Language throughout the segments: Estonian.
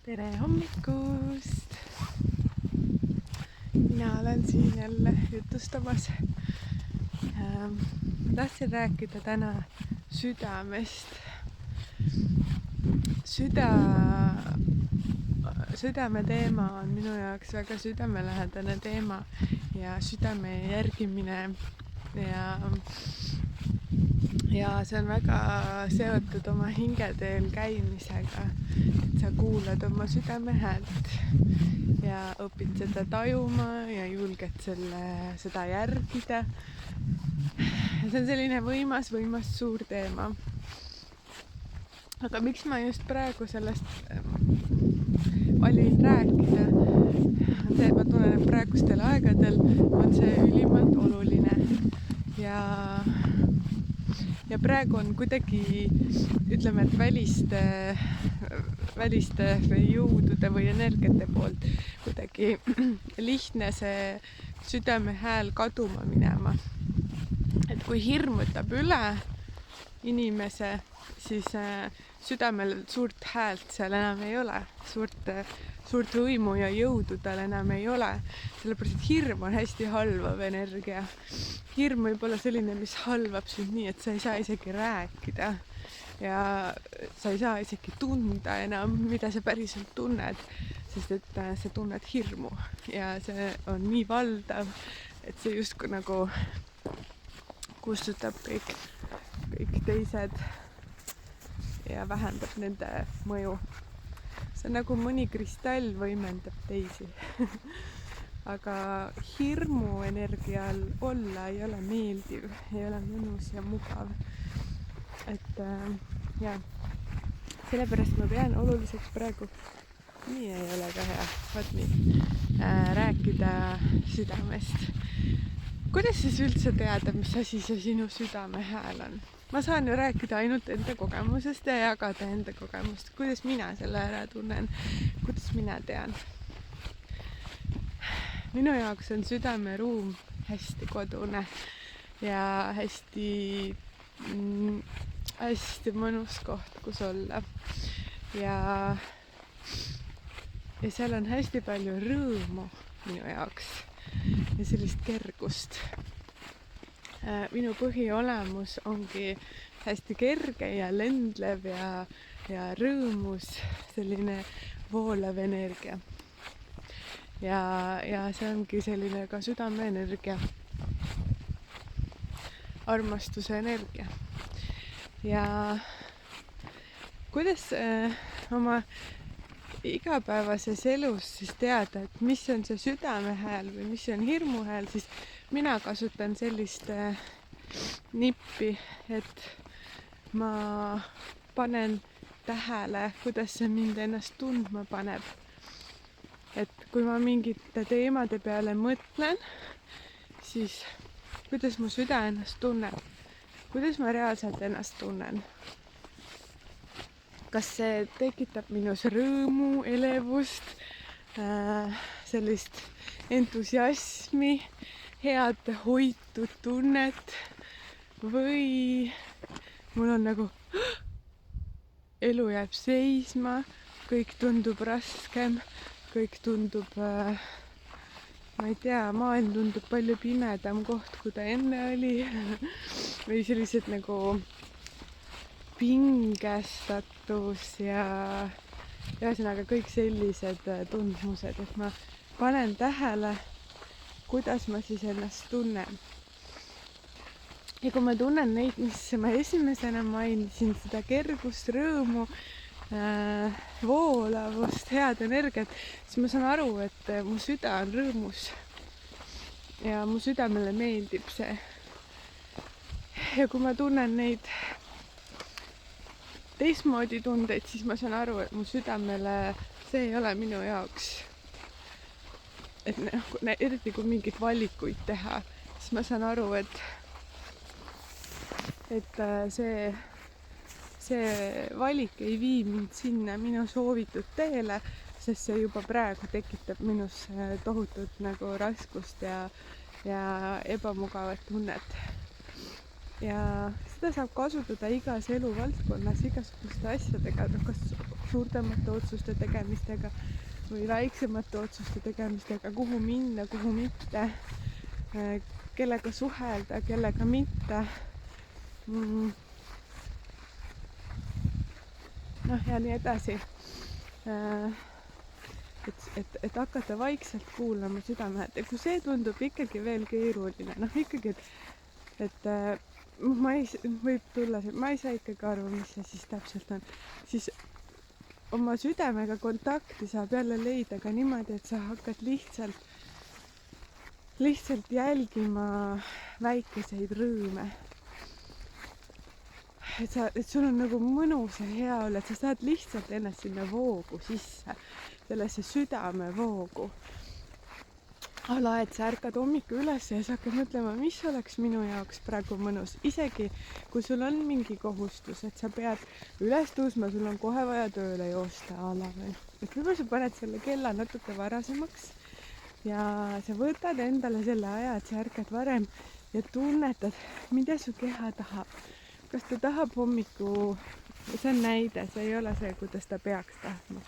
Tere hommikust! Mina olen siin jälle jutustamas. Tahtsin rääkida täna südamest. Südame teema on minu jaoks väga südamelähedane teema ja südame järgimine ja see on väga seotud oma hingeteel käimisega, et sa kuulad oma südame häält ja õpid seda tajuma ja julged seda järgida. See on selline võimas suur teema. Aga miks ma just praegu sellest valin rääkida, on see, et ma tunnen, et praegustel aegadel on see ülimalt oluline ja praegu on kuidagi, ütleme, et väliste jõudude või energiate poolt kuidagi lihtne see südame hääl kaduma minema. Et kui hirm võtab üle inimese, siis südamel suurt häält seal enam ei ole, suurt võimu ja jõudu tal enam ei ole, sellepärast et hirm on hästi halvav energia. Hirm võib olla selline, mis halvab sind nii, et sa ei saa isegi rääkida ja sa ei saa isegi tunda enam, mida sa päriselt tunned, sest et sa tunned hirmu ja see on nii valdav, et see justkui nagu kustutab kõik teised ja vähendab nende mõju. See on nagu mõni kristall võimendab teisi. Aga hirmu energial olla ei ole meeldiv, ei ole mõnus ja mugav. Et sellepärast ma pean oluliseks praegu, nii ei ole ka hea, vaat nii, rääkida südamest. Kuidas siis üldse teada, mis asi see sinu südame hääl on? Ma saan ju rääkida ainult enda kogemusest ja jagada enda kogemust, kuidas mina selle ära tunnen, kuidas mina tean. Minu jaoks on südameruum hästi kodune ja hästi mõnus koht, kus olla. Ja seal on hästi palju rõõmu minu jaoks ja sellist kergust. Minu põhiolemus ongi hästi kerge ja lendlev ja rõõmus, selline voolav energia. Ja see ongi selline ka südameenergia, armastuse energia. Ja kuidas oma igapäevases elus siis teada, et mis on see südame hääl või mis on hirmu hääl, siis mina kasutan sellist nippi, et ma panen tähele, kuidas see mind ennast tundma paneb. Et kui ma mingite teemade peale mõtlen, siis kuidas mu süda ennast tunneb, kuidas ma reaalselt ennast tunnen. Kas see tekitab minus rõõmu, elevust, sellist entusiasmi, head hoitud tunnet või mul on nagu elu jääb seisma, kõik tundub raskem, kõik tundub, ma ei tea, maailm tundub palju pimedam koht, kui ta enne oli või sellised nagu pingestatus ja ühesõnaga kõik sellised tundmused, et ma panen tähele, kuidas ma siis ennast tunnen. Ja kui ma tunnen neid, mis ma esimesena mainisin, seda kergust, rõõmu, voolavust, head energiat, siis ma saan aru, et mu süda on rõõmus ja mu südamele meeldib see. Ja kui ma tunnen neid teistmoodi tundeid, siis ma saan aru, et mu südamele see ei ole minu jaoks. Et eriti kui mingid valikuid teha, siis ma saan aru, et see valik ei vii mind sinna minu soovitud teele, sest see juba praegu tekitab minus tohutut nagu raskust ja ebamugavat tunnet. Ja seda saab kasutada igas eluvaldkonnas, igasuguste asjadega, kas suurtemate otsuste tegemistega või väiksemate otsuste tegemistega, kuhu minna, kuhu mitte, kellega suhelda, kellega mitte. Noh, ja nii edasi. Et hakata vaikselt kuulama südame, et kui see tundub ikkagi veel keeruline, noh ikkagi, et võib tulla, ma ei saa ikkagi aru, mis see siis täpselt on, siis oma südamega kontakti saab jälle leida ka niimoodi, et sa hakkad lihtsalt jälgima väikeseid rõõme. Et sul on nagu mõnus ja hea olla, et sa saad lihtsalt ennast sinna voogu sisse, sellesse südamevoogu. Et sa ärkad hommiku üles ja sa hakkad mõtlema, mis oleks minu jaoks praegu mõnus. Isegi kui sul on mingi kohustus, et sa pead üles tõusma, sul on kohe vaja tööle joosta või. Et võib-olla sa paned selle kella natuke varasemaks ja sa võtad endale selle aja, et sa ärkad varem ja tunnetad, mida su keha tahab. Kas ta tahab hommiku, see on näide, see ei ole see, kuidas ta peaks tahtma.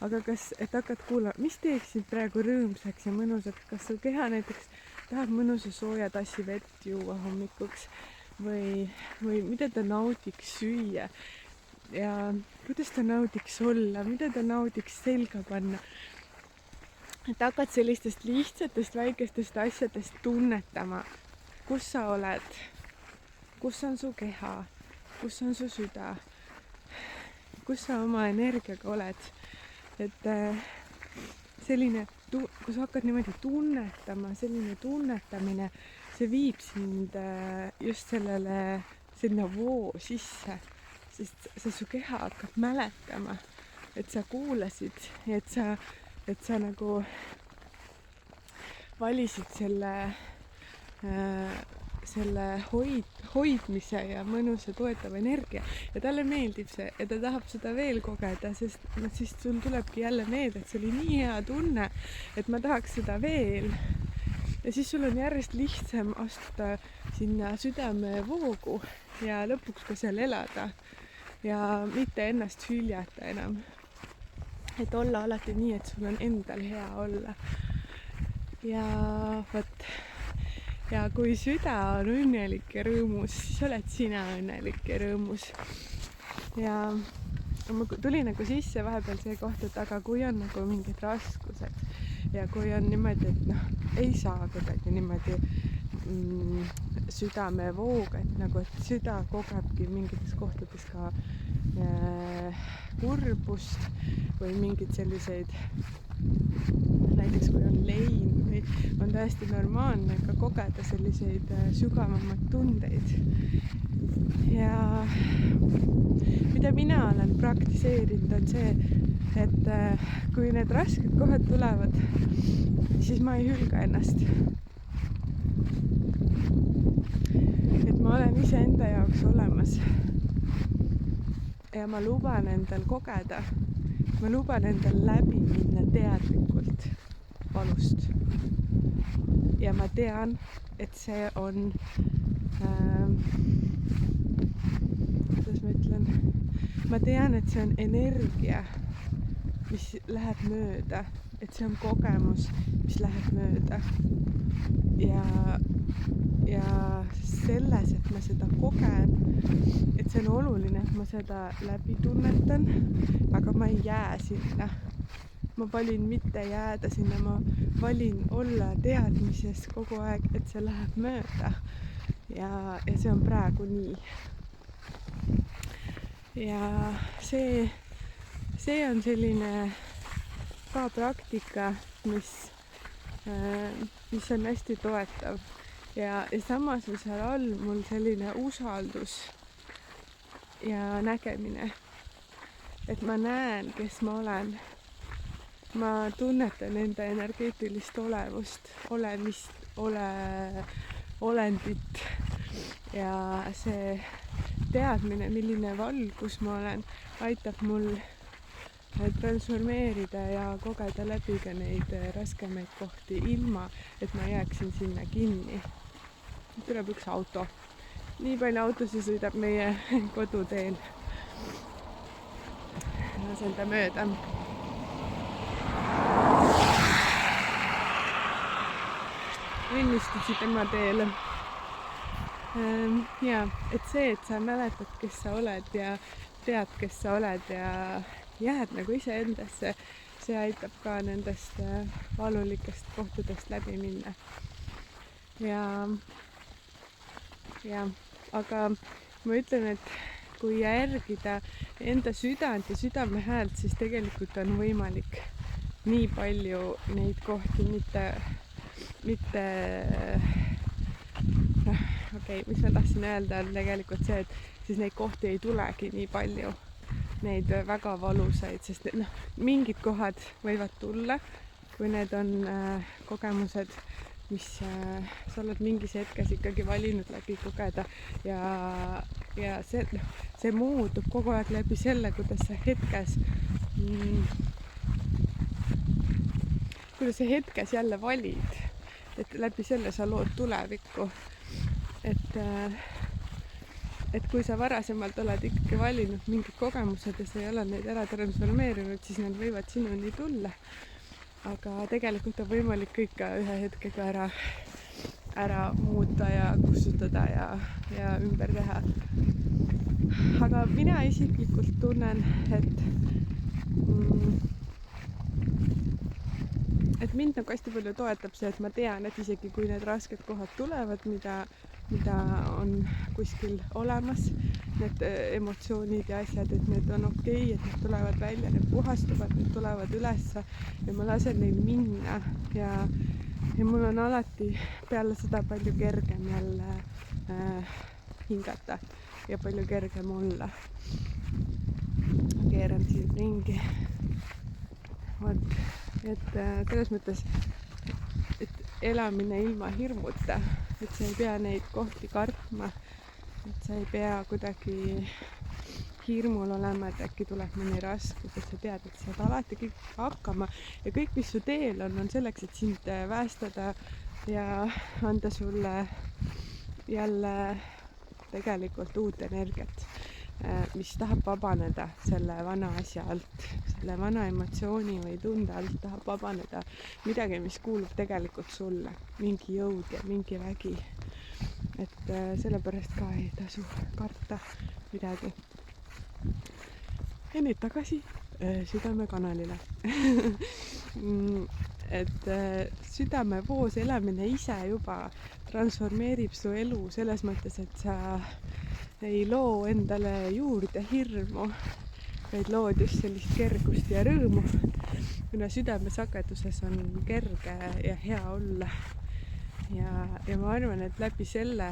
Aga et hakkad kuulama, mis teeks sind praegu rõõmsaks ja mõnusaks, kas su keha näiteks tahab mõnusa sooja tassi vett juua hommikuks või mida ta naudiks süüa ja kuidas ta naudiks olla, mida ta naudiks selga panna. Et hakkad sellistest lihtsatest väikestest asjadest tunnetama, kus sa oled, kus on su keha, kus on su süda, kus sa oma energiaga oled. Et selline, kui sa hakkad niimoodi tunnetama, selline tunnetamine, see viib sind just sinna voo sisse, sest su keha hakkab mäletama, et sa kuulasid ja et sa nagu valisid selle hoidmise ja mõnusa toetava energia ja talle meeldib see ja ta tahab seda veel kogeda, sest siis sul tulebki jälle meelde, et see oli nii hea tunne, et ma tahaks seda veel. Ja siis sul on järjest lihtsam astuda sinna südamevoogu ja lõpuks ka seal elada ja mitte ennast hüljata enam. Et olla alati nii, et sul on endal hea olla. Ja vot. Ja kui süda on õnnelik ja rõõmus, siis oled sina õnnelik ja rõõmus. Ja ma tulin nagu sisse vahepeal see koht, et aga kui on nagu mingid raskused ja kui on niimoodi, et ei saa kuidagi niimoodi südamevooga, et nagu, et süda kogebki mingites kohtades ka kurbust või mingeid selliseid, näiteks kui on lein või on täiesti normaalne ka kogeda selliseid sügavamaid tundeid. Ja mida mina olen praktiseerinud on see, et kui need rasked kohad tulevad, siis ma ei hülga ennast. Et ma olen iseenda jaoks olemas ja ma luban endal kogeda, ma luban endal läbi minna teadlikult valust. Ja ma tean, et see on, kuidas ma ütlen, ma tean, et see on energia, mis läheb mööda, et see on kogemus, mis läheb mööda. Ja selles, et ma seda kogen, et see on oluline, et ma seda läbi tunnetan, aga ma ei jää sinna. Ma valin mitte jääda sinna, ma valin olla teadmises kogu aeg, et see läheb mööda. Ja see on praegu nii. Ja see on selline ka praktika, mis on hästi toetav. Ja samas on seal all mul selline usaldus ja nägemine, et ma näen, kes ma olen. Ma tunnetan enda energeetilist olevust, olemist, olendit ja see teadmine, milline valgus ma olen, aitab mul transformeerida ja kogeda läbi ka neid raskemaid kohti ilma, et ma jääksin sinna kinni. Tuleb üks auto. Nii palju autosid sõidab meie koduteel. lasen ta mööda. Õnnistusi tema teele. Ja, et see, et sa mäletad, kes sa oled ja tead, kes sa oled ja jääd nagu iseendasse, see aitab ka nendest valulikest kohtadest läbi minna. Ja, aga ma ütlen, et kui järgida enda südant ja südame häält, siis tegelikult on võimalik nii palju neid kohti mitte mis ma tahtsin öelda, on tegelikult see, et siis neid kohti ei tulegi nii palju, neid väga valusaid, sest mingid kohad võivad tulla, kui need on kogemused, mis sa oled mingis hetkes ikkagi valinud läbi kogeda ja see muutub kogu aeg läbi selle, kuidas sa hetkes jälle valid, et läbi selle sa lood tulevikku. Et kui sa varasemalt oled ikkagi valinud mingid kogemused ja sa ei ole neid ära transformeerinud, siis nad võivad sinuni tulla. Aga tegelikult on võimalik kõik ühe hetkega ära muuta ja kustutada ja ümber teha. Aga mina isiklikult tunnen, et mind nagu hästi palju toetab see, et ma tean, et isegi kui need rasked kohad tulevad, mida on kuskil olemas, need emotsioonid ja asjad, et need on okei, et need tulevad välja, need puhastuvad, need tulevad ülesse ja ma lasen neil minna ja mul on alati peale seda palju kergem jälle hingata ja palju kergem olla. Keeran siin ringi. Et selles mõttes, et elamine ilma hirmuta, et sa ei pea neid kohti kartma, et sa ei pea kuidagi hirmul olema, et äkki tuleb mõni raskus, et sa tead, et saad alati kõik hakkama ja kõik, mis su teel on selleks, et sind päästada ja anda sulle jälle tegelikult uut energiat, mis tahab vabaneda selle vana asja alt, selle vana emotsiooni või tunde alt tahab vabaneda midagi, mis kuulub tegelikult sulle, mingi jõud ja mingi vägi. Et sellepärast ka ei tasu karta midagi. Ja nüüd tagasi südamekanalile. Et südamevoos elamine ise juba transformeerib su elu selles mõttes, et sa ei loo endale juurde hirmu, vaid lood just sellist kergust ja rõõmu, kuna südamesageduses on kerge ja hea olla. Ja ma arvan, et läbi selle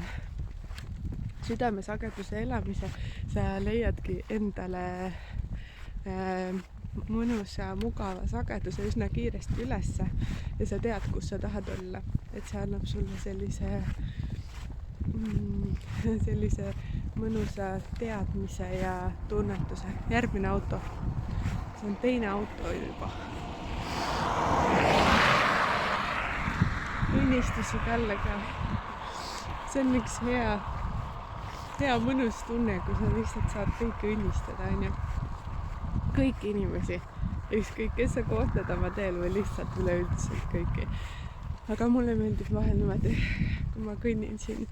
südamesageduse elamise sa leiadki endale mõnusa, mugava sageduse üsna kiiresti ülesse ja sa tead, kus sa tahad olla. Et see annab sulle sellise mõnusa teadmise ja tunnetuse. Järgmine auto. See on teine auto juba. Õnnistusi talle ka. See on üks hea mõnus tunne, kui sa lihtsalt saad kõiki õnnistada, on ju. Kõiki inimesi. Ükskõik, kes sa kohtad oma teel või lihtsalt üleüldiselt kõiki. Aga mulle meeldib vahel niimoodi, kui ma kõnnin siin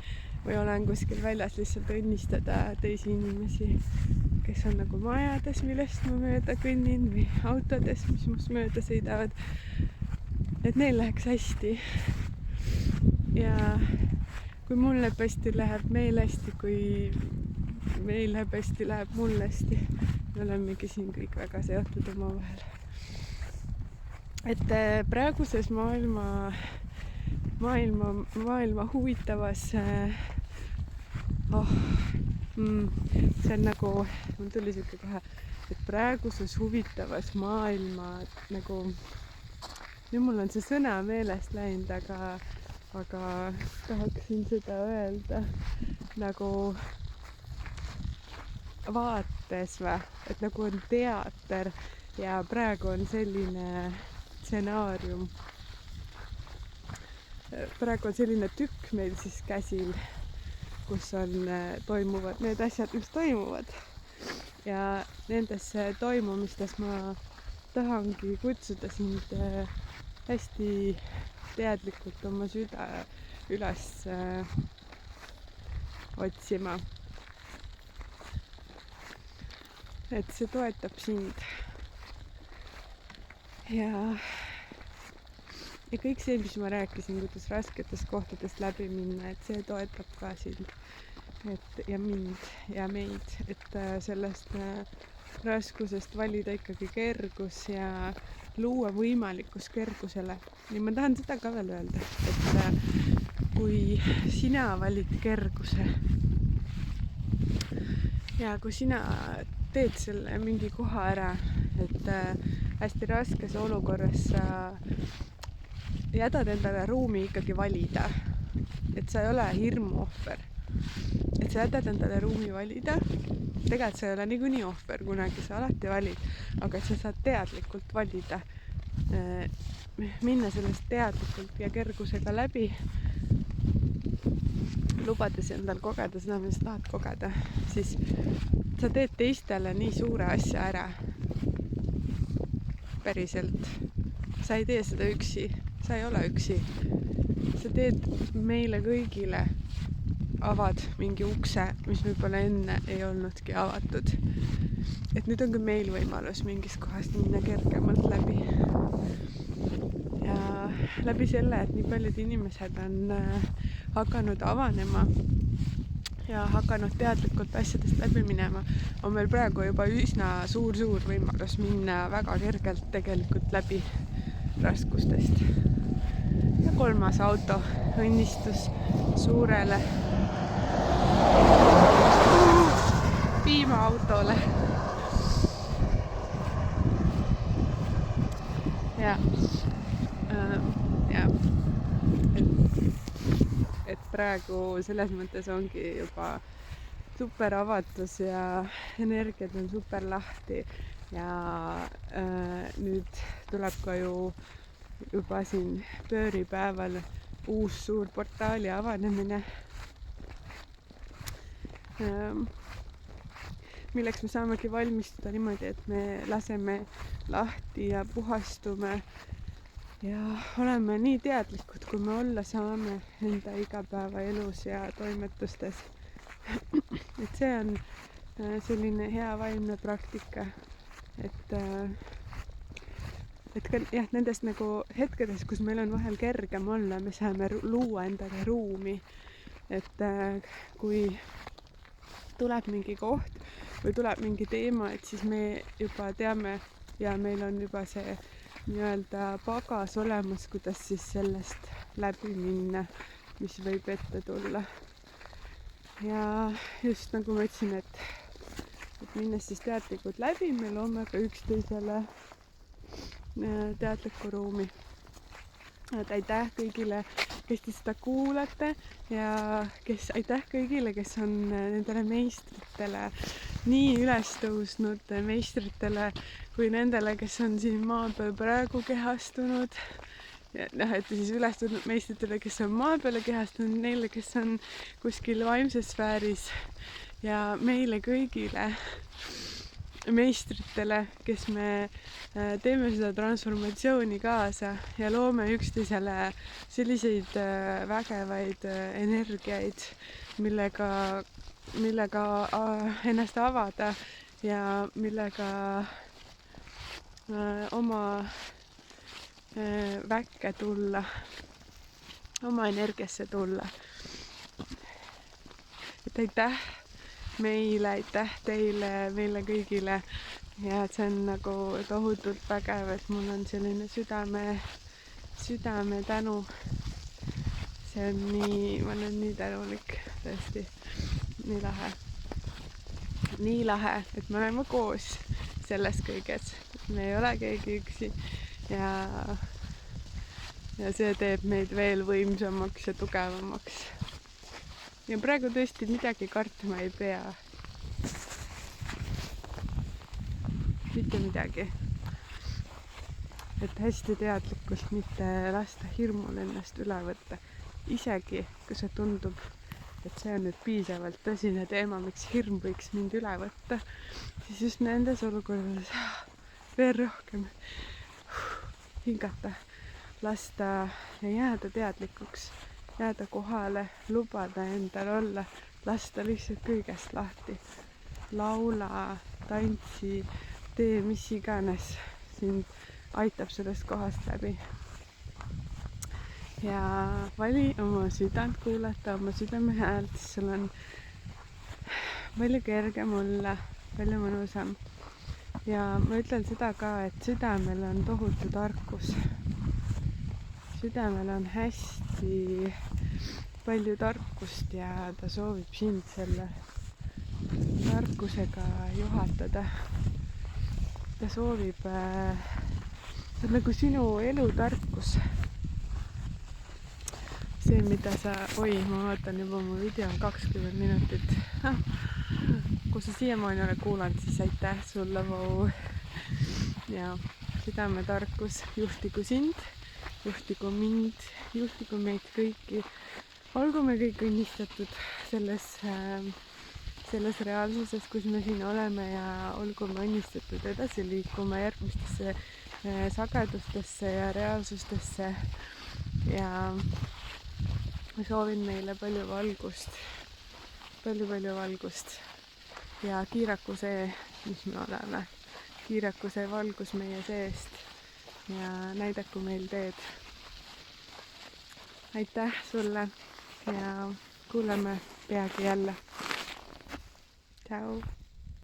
või olen kuskil väljas lihtsalt õnnistada teisi inimesi, kes on nagu majades, millest ma mööda kõnnin või autodes, mis must mööda sõidavad. Et neil läheks hästi. Ja kui mul läheb hästi, läheb meil hästi, kui meil läheb hästi, läheb mul hästi. Me olemegi siin kõik väga seotud omavahel. Et praeguses maailma huvitavas see on nagu, mul tuli siuke kohe, et praeguses huvitavas maailma nagu, nüüd mul on see sõna meelest läinud, aga tahaksin seda öelda nagu vaates või, et nagu on teater ja praegu on selline stsenaarium. Praegu on selline tükk meil siis käsil, kus toimuvad need asjad, mis toimuvad. ja nendes toimumistes ma tahangi kutsuda sind hästi teadlikult oma süda üles otsima. Et see toetab sind. Ja kõik see, mis ma rääkisin, kuidas rasketest kohtadest läbi minna, et see toetab ka sind. Ja mind ja meid, et sellest raskusest valida ikkagi kergus ja luua võimalikkus kergusele. Ja ma tahan seda ka veel öelda, et kui sina valid kerguse ja kui sina teed selle mingi koha ära, et hästi raskes olukorras sa jätad endale ruumi ikkagi valida, et sa ei ole hirmu ohver, et sa jätad endale ruumi valida. Tegelikult sa ei ole niikuinii ohver, kunagi sa alati valid, aga et sa saad teadlikult valida, minna sellest teadlikult ja kergusega läbi, lubades endal kogeda seda, mis tahad kogeda, siis sa teed teistele nii suure asja ära. Päriselt. Sa ei tee seda üksi, sa ei ole üksi. Sa teed meile kõigile, avad mingi ukse, mis võib-olla enne ei olnudki avatud. Et nüüd on ka meil võimalus mingist kohast minna kergemalt läbi. Ja läbi selle, et nii paljud inimesed on hakanud avanema ja hakanud teadlikult asjadest läbi minema, on meil praegu juba üsna suur võimalus minna väga kergelt tegelikult läbi raskustest. Ja 3. auto, õnnistus suurele piimaautole. Ja et praegu selles mõttes ongi juba super avatus ja energiad on super lahti ja nüüd tuleb ka juba siin pööripäeval uus suur portaali avanemine, milleks me saamegi valmistuda niimoodi, et me laseme lahti ja puhastume ja oleme nii teadlikud, kui me olla saame enda igapäevaelus ja toimetustes. Et see on selline hea vaimne praktika, et ka jah, nendest nagu hetkedes, kus meil on vahel kergem olla, me saame luua endale ruumi, et kui tuleb mingi koht või tuleb mingi teema, et siis me juba teame ja meil on juba see nii-öelda pagas olemas, kuidas siis sellest läbi minna, mis võib ette tulla. Ja just nagu ma ütlesin, et minnes siis teadlikult läbi, me loome ka üksteisele teadliku ruumi. Et aitäh kõigile, kes te seda kuulate ja aitäh kõigile, kes on nendele meistritele nii üles tõusnud, meistritele kui nendele, kes on siin maa peal praegu kehastunud. Et siis üles tulnud meistritele, kes on maa peale kehastunud, neile, kes on kuskil vaimses sfääris ja meile kõigile meistritele, kes me teeme seda transformatsiooni kaasa ja loome üksteisele selliseid vägevaid energiaid, millega ennast avada ja millega oma väkke tulla, oma energiasse tulla. Et aitäh meile, aitäh teile, meile kõigile ja et see on nagu tohutult vägev, et mul on selline südame tänu. See on ma olen nii tänulik, tõesti, nii lahe, et me oleme koos selles kõiges, me ei ole keegi üksi ja see teeb meid veel võimsamaks ja tugevamaks. Ja praegu tõesti midagi kartma ei pea. Mitte midagi. Et hästi teadlikult mitte lasta hirmul ennast üle võtta. Isegi, kui see tundub et see on nüüd piisavalt tõsine teema, miks hirm võiks mind üle võtta, siis just nendes olukordades veel rohkem hingata, lasta ja jääda teadlikuks, jääda kohale, lubada endal olla, lasta lihtsalt kõigest lahti. Laula, tantsi, tee mis iganes sind aitab sellest kohast läbi. Ja vali oma südant kuulata, oma südame häält, siis sul on palju kergem olla, palju mõnusam. Ja ma ütlen seda ka, et südamel on tohutu tarkus. Südamel on hästi palju tarkust ja ta soovib sind selle tarkusega juhatada. Ta soovib, see on nagu sinu elutarkus. See, mida sa, ma vaatan juba mu video on 20 minutit. Kui sa siiamaani oled kuulanud, siis aitäh sulle, vau. Ja südametarkus juhtigu sind, juhtigu mind, juhtigu meid kõiki. Olgu me kõik õnnistatud selles reaalsuses, kus me siin oleme ja olgu me õnnistatud edasi liikuma järgmistesse sagedustesse ja reaalsustesse. Ja ma soovin meile palju valgust ja kiiraku see, mis me oleme. Kiiraku see valgus meie seest ja näidaku meil teed. Aitäh sulle ja kuuleme peagi jälle. Tšau!